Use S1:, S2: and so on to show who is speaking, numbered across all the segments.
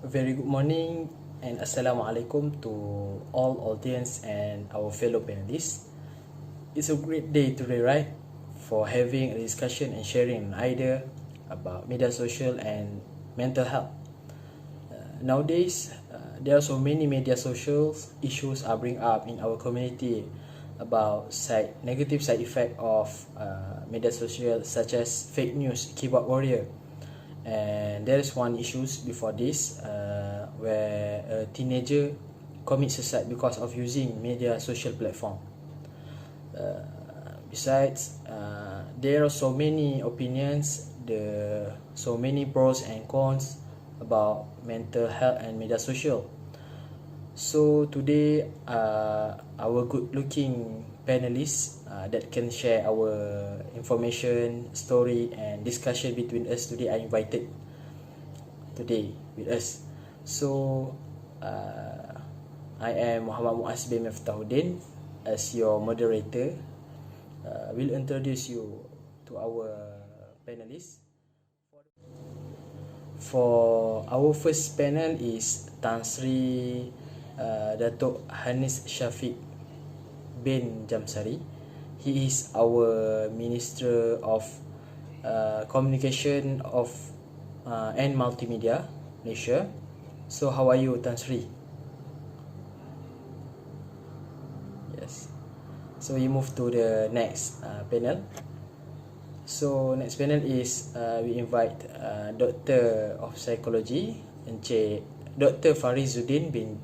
S1: Very good morning and Assalamualaikum to all audience and our fellow panelists. It's a great day today, right? For having a discussion and sharing an idea about media social and mental health. Nowadays, there are so many media social issues are bring up in our community about negative side effect of media social, such as fake news, keyboard warrior. And there is one issues before this where a teenager commits suicide because of using media social platform. Besides, there are so many opinions, so many pros and cons about mental health and media social. So today, our good-looking panelists that can share our information, story, and discussion between us today are invited today with us. So, I am Muhammad Muaz bin Miftahuddin as your moderator. Will introduce you to our panelists. For our first panel is Tan Sri Datuk Hanis Shafiq bin Jamsari. He is our Minister of Communication and Multimedia, Malaysia. So how are you, Tan Sri? Yes. So we move to the next panel. So next panel is we invite Doctor of Psychology, Encik Dr. Farizuddin bin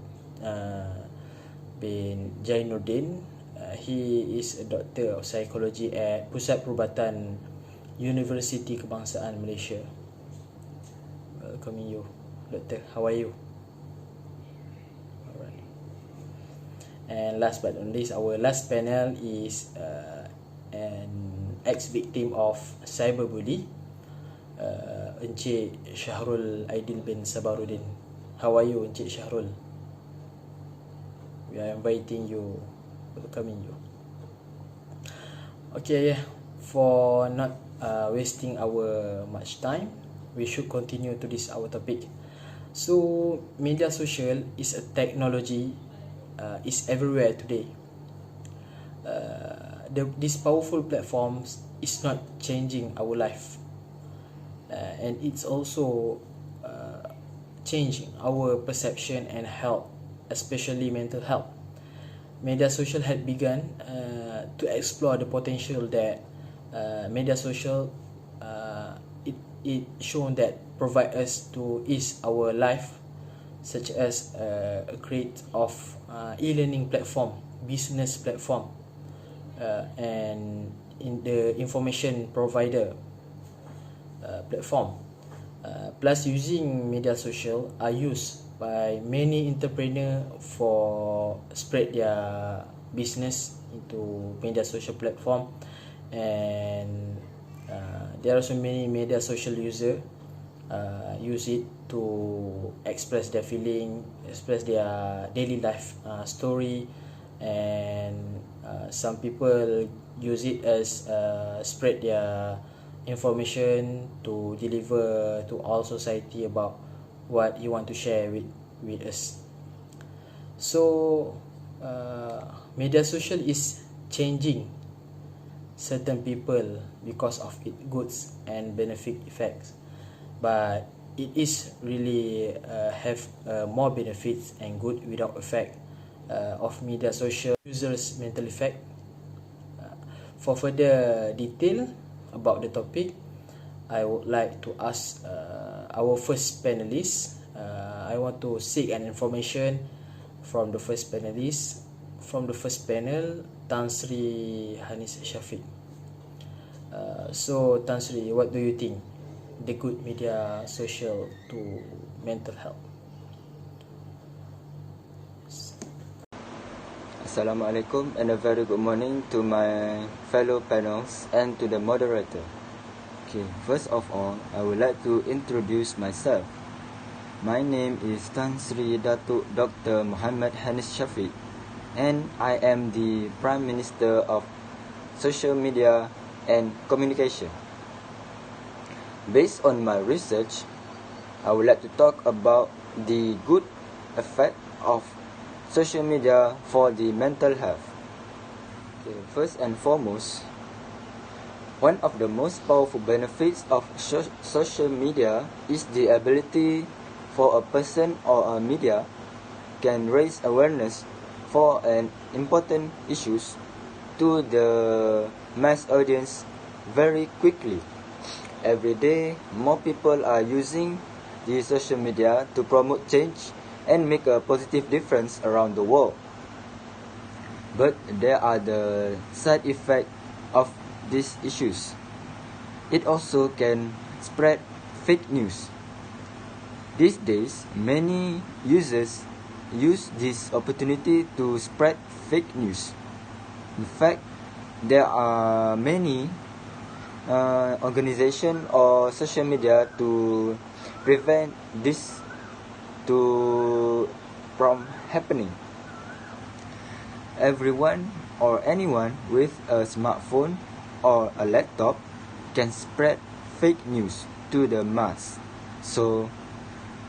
S1: Jainuddin. He is a Doctor of Psychology at Pusat Perubatan Universiti Kebangsaan Malaysia. Welcoming you, Doctor. How are you? Alright. And last but not least, our last panel is an ex-victim of cyberbully, Encik Syahrul Aidil bin Sabaruddin. How are you, Encik Syahrul? We are inviting you, welcoming you. Okay, for not wasting our much time, we should continue to this our topic. So, media social is a technology, is everywhere today. These powerful platforms is not changing our life, and it's also changing our perception and health, especially mental health. Media social had begun to explore the potential that media social it shown that provide us to ease our life, such as a create of e-learning platform, business platform, and in the information provider platform. Plus, using media social are used by many entrepreneurs for spread their business into media social platform, and there are so many media social user use it to express their feeling, express their daily life story, and some people use it as spread their information to deliver to all society about what you want to share with us. So media social is changing certain people because of its goods and benefit effects, but it is really have more benefits and good without effect of media social users mental effect. For further detail about the topic, I would like to ask our first panelist. I want to seek an information from the first panelist. From the first panel, Tan Sri Hanis Shafiq. So Tan Sri, what do you think the good media social to mental health?
S2: Assalamualaikum and a very good morning to my fellow panels and to the moderator. Okay, first of all, I would like to introduce myself. My name is Tan Sri Datuk Dr. Muhammad Hanis Shafiq, and I am the Prime Minister of Social Media and Communication. Based on my research, I would like to talk about the good effect of social media for the mental health. Okay, first and foremost, one of the most powerful benefits of social media is the ability for a person or a media can raise awareness for an important issues to the mass audience very quickly. Every day, more people are using the social media to promote change and make a positive difference around the world. But there are the side effects of these issues. It also can spread fake news. These days, many users use this opportunity to spread fake news. In fact, there are many organizations or social media to prevent this from happening. Everyone or anyone with a smartphone or a laptop can spread fake news to the mass. So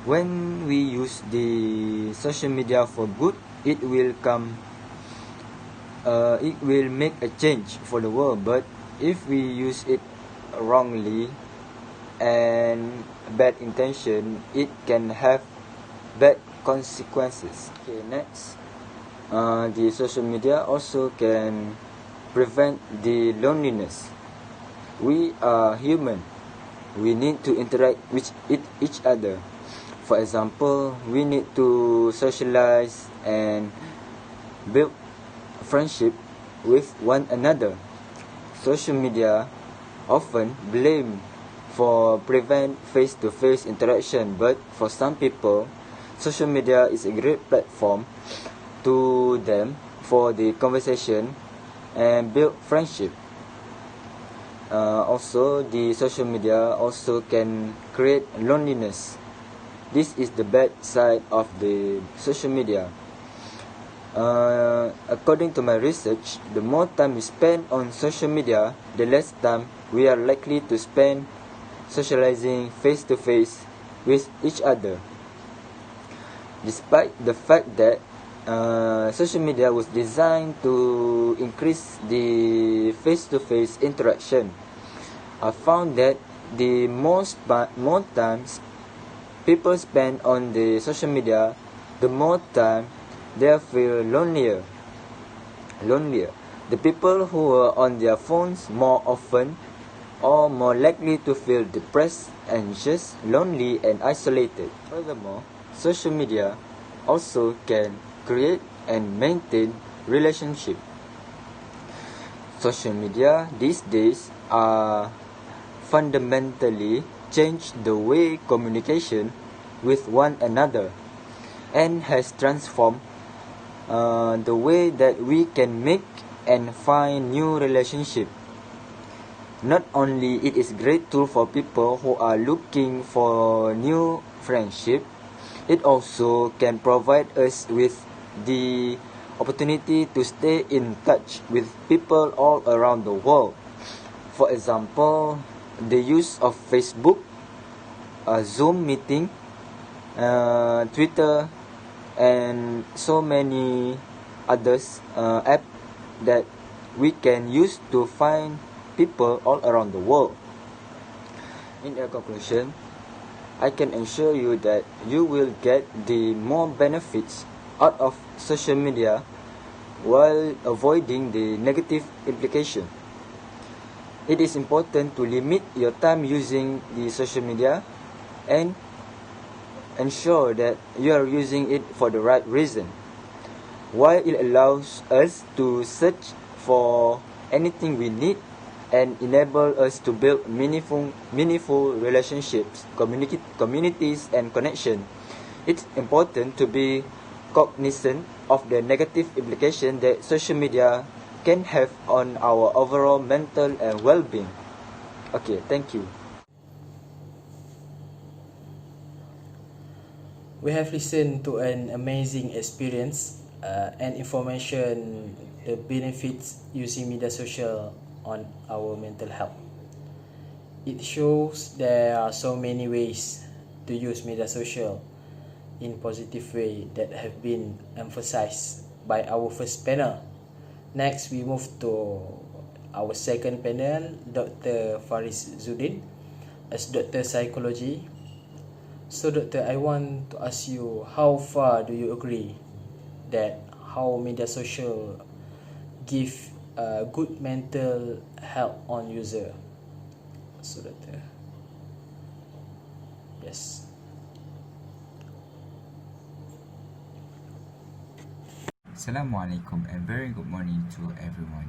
S2: when we use the social media for good, it will make a change for the world. But if we use it wrongly and bad intention, it can have bad consequences. Okay, next. The social media also can prevent the loneliness. We are human. We need to interact with each other. For example, we need to socialize and build friendship with one another. Social media often blamed for prevent face-to-face interaction, but for some people, social media is a great platform to them for the conversation and build friendship. Also, the social media also can create loneliness. This is the bad side of the social media. According to my research, the more time we spend on social media, the less time we are likely to spend socializing face-to-face with each other. Despite the fact that social media was designed to increase the face-to-face interaction, I found that the more times people spend on the social media, the more time they feel lonelier. The people who are on their phones more often are more likely to feel depressed, anxious, lonely, and isolated. Furthermore, social media also can create and maintain relationship. Social media these days are fundamentally change the way communication with one another and has transformed the way that we can make and find new relationship. Not only it is great tool for people who are looking for new friendship, it also can provide us with the opportunity to stay in touch with people all around the world. For example, the use of Facebook, Zoom meeting, Twitter, and so many others apps that we can use to find people all around the world. In a conclusion, I can assure you that you will get the more benefits out of social media while avoiding the negative implication. It is important to limit your time using the social media and ensure that you are using it for the right reason. While it allows us to search for anything we need and enable us to build meaningful relationships, communities, and connection, it's important to be cognizant of the negative implication that social media can have on our overall mental and well-being. Okay, thank you.
S1: We have listened to an amazing experience and information, the benefits using media social on our mental health. It shows there are so many ways to use media social. in positive way that have been emphasized by our first panel. Next, we move to our second panel, Dr. Faris Zudin, as Dr. Psychology. So, Doctor, I want to ask you, how far do you agree that how media social give good mental health on user? So, Doctor, yes.
S3: Assalamualaikum and very good morning to everyone.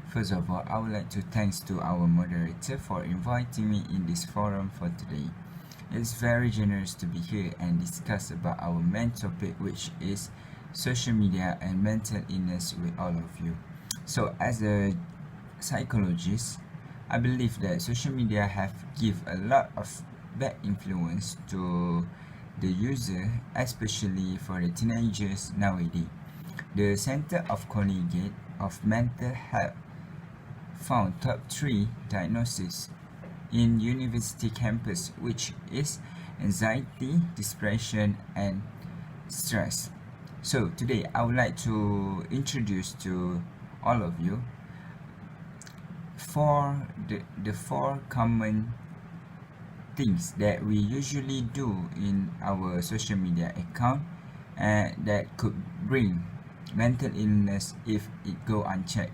S3: First of all, I would like to thanks to our moderator for inviting me in this forum for today. It's very generous to be here and discuss about our main topic, which is social media and mental illness with all of you. So as a psychologist, I believe that social media have give a lot of bad influence to the user, especially for the teenagers nowadays. The Center of Collegiate of Mental Health found top 3 diagnoses in university campus, which is anxiety, depression, and stress. So today I would like to introduce to all of you the 4 common things that we usually do in our social media account that could bring mental illness if it go unchecked.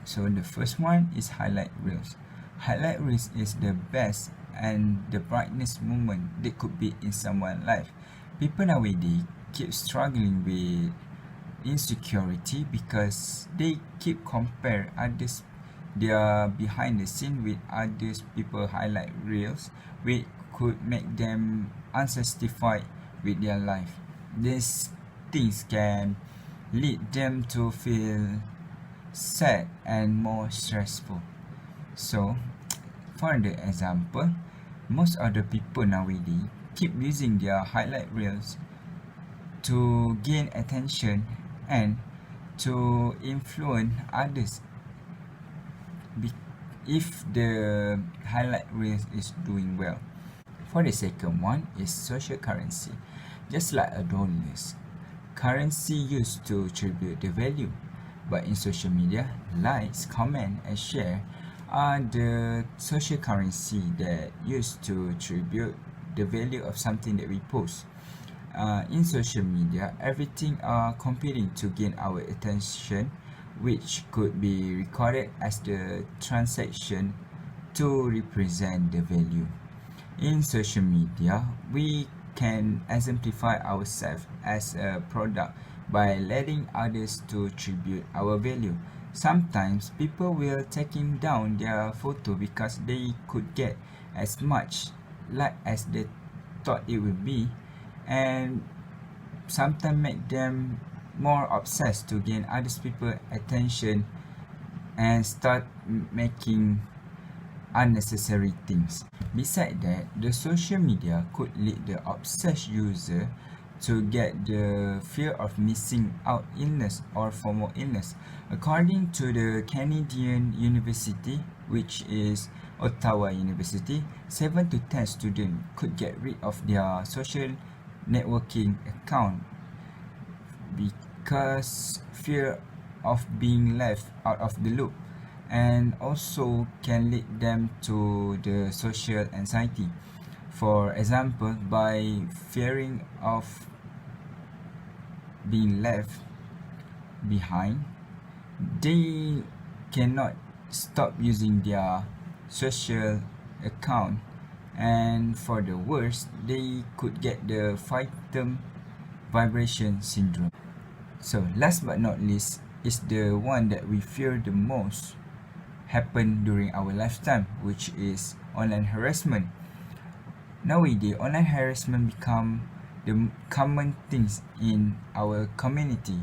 S3: So the first one is highlight reels. Highlight reels is the best and the brightest moment that could be in someone's life. People nowadays keep struggling with insecurity because they keep compare others their behind the scene with others people highlight reels, which could make them unsatisfied with their life. These things can lead them to feel sad and more stressful. So, for the example, most of the people nowadays keep using their highlight reels to gain attention and to influence others if the highlight reel is doing well. For the second one is social currency. Just like a dollars, currency used to attribute the value, but in social media, likes, comment, and share are the social currency that used to attribute the value of something that we post. In social media, everything are competing to gain our attention, which could be recorded as the transaction to represent the value. In social media, we can exemplify ourselves as a product by letting others to attribute our value. Sometimes people will taking down their photo because they could get as much like as they thought it would be, and sometimes make them more obsessed to gain others people attention and start making unnecessary things. Besides that, the social media could lead the obsessed user to get the fear of missing out illness or FOMO illness. According to the Canadian University, which is Ottawa University, 7 to 10 students could get rid of their social networking account because fear of being left out of the loop, and also can lead them to the social anxiety. For example, by fearing of being left behind, they cannot stop using their social account, and for the worst, they could get the phantom vibration syndrome. So last but not least is the one that we fear the most happen during our lifetime, which is online harassment. Nowadays, online harassment become the common things in our community.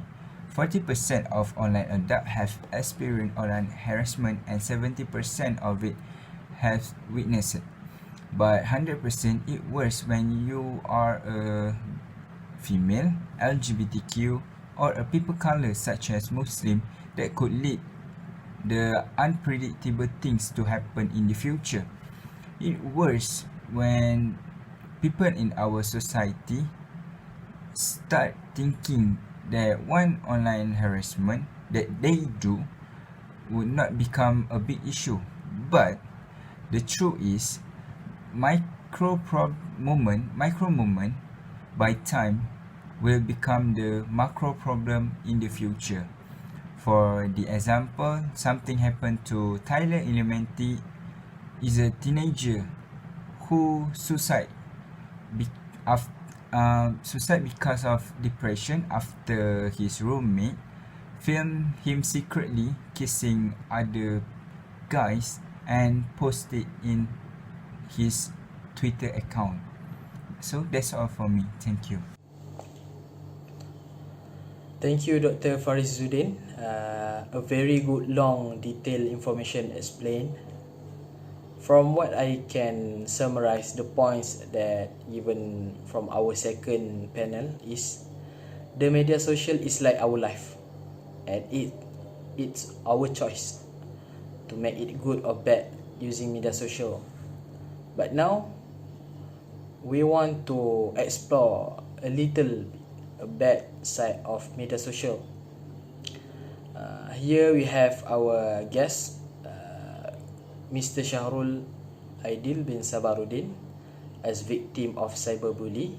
S3: 40% of online adults have experienced online harassment and 70% of it have witnessed it. But 100% it worse when you are a female, LGBTQ, or a people color such as Muslim, that could lead the unpredictable things to happen in the future. It worse when people in our society start thinking that one online harassment that they do would not become a big issue. But the truth is, micro moment by time will become the macro problem in the future. For the example, something happened to Tyler Elementi is a teenager who suicide because of depression after his roommate filmed him secretly kissing other guys and posted in his Twitter account. So that's all for me. Thank you.
S1: Thank you, Dr. Farizuddin. A very good, long, detailed information explained. From what I can summarize, the points that even from our second panel is the media social is like our life, and it's our choice to make it good or bad using media social. But now we want to explore a little bad side of media social. Here we have our guest, Mr. Shahrul Aidil bin Sabaruddin, as victim of cyberbully.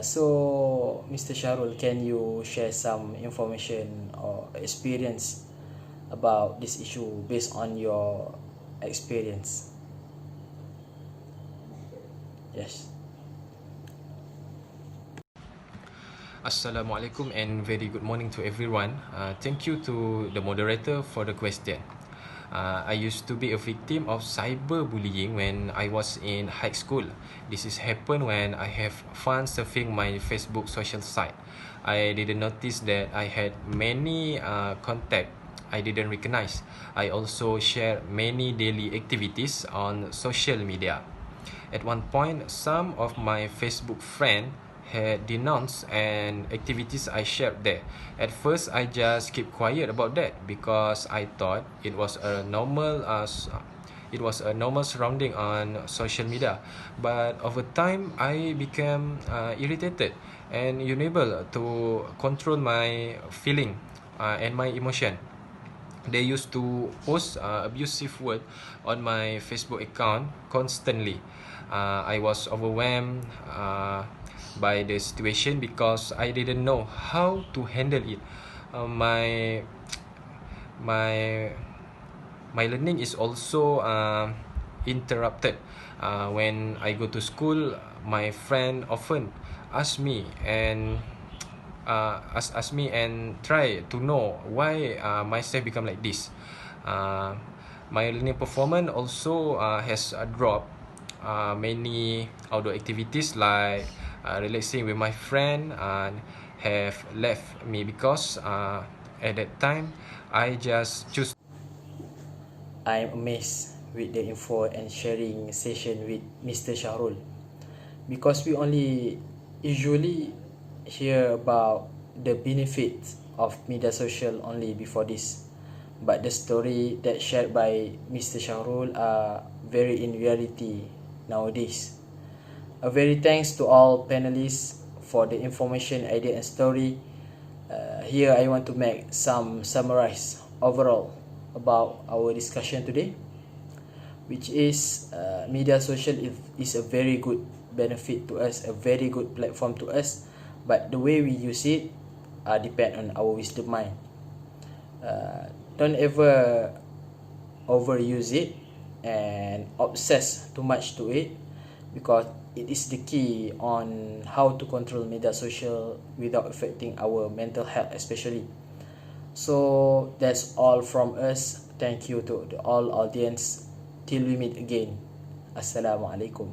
S1: So, Mr. Shahrul, can you share some information or experience about this issue based on your experience? Yes.
S4: Assalamualaikum and very good morning to everyone. Thank you to the moderator for the question. I used to be a victim of cyberbullying when I was in high school. This is happened when I have fun surfing my Facebook social site. I didn't notice that I had many contact I didn't recognize. I also share many daily activities on social media. At one point, some of my Facebook friends had denounced and activities I shared there. At first, I just keep quiet about that because I thought it was a normal surrounding on social media. But over time, I became irritated and unable to control my feeling and my emotion. They used to post abusive words on my Facebook account constantly. I was overwhelmed by the situation because I didn't know how to handle it. My learning is also interrupted. When I go to school, my friend often ask me and try to know why myself become like this. My learning performance also has dropped. Many outdoor activities like relaxing with my friend have left me because at that time I just choose.
S1: I'm amazed with the info and sharing session with Mr. Shahrul, because we only usually hear about the benefits of media social only before this, but the story that shared by Mr. Shahrul are very in reality nowadays. A very thanks to all panelists for the information, idea and story. Here I want to make some summarize overall about our discussion today, which is media social is a very good benefit to us, a very good platform to us, but the way we use it depend on our wisdom mind. Don't ever overuse it and obsess too much to it, because it is the key on how to control media social without affecting our mental health especially. So that's all from us. Thank you to the all audience. Till we meet again. Assalamualaikum.